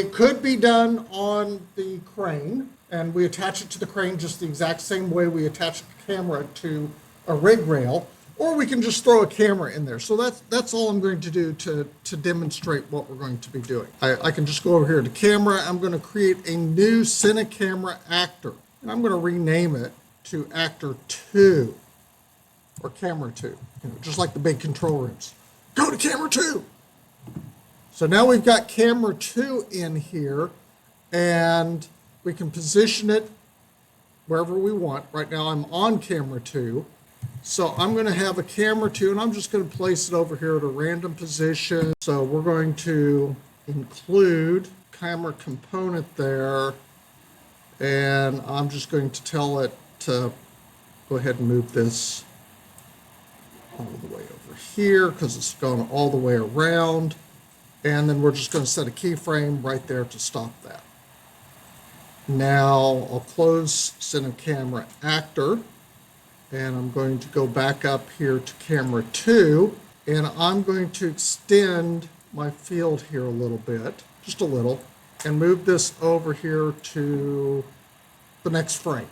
It could be done on the crane, and we attach it to the crane just the exact same way we attach a camera to a rig rail, or we can just throw a camera in there. So that's all I'm going to do to demonstrate what we're going to be doing. I can just go over here to camera. I'm going to create a new Cinecamera actor, and I'm going to rename it to Actor 2 or Camera 2, just like the big control rooms. Go to Camera 2. So now we've got Camera 2 in here, and we can position it wherever we want. Right now I'm on Camera 2. So I'm going to have a Camera 2, and I'm just going to place it over here at a random position. So we're going to include camera component there, and I'm just going to tell it to go ahead and move this all the way over here because it's gone all the way around. And then we're just going to set a keyframe right there to stop that. Now I'll close Cinecamera Actor, and I'm going to go back up here to Camera 2, and I'm going to extend my field here a little bit, just a little, and move this over here to the next frame.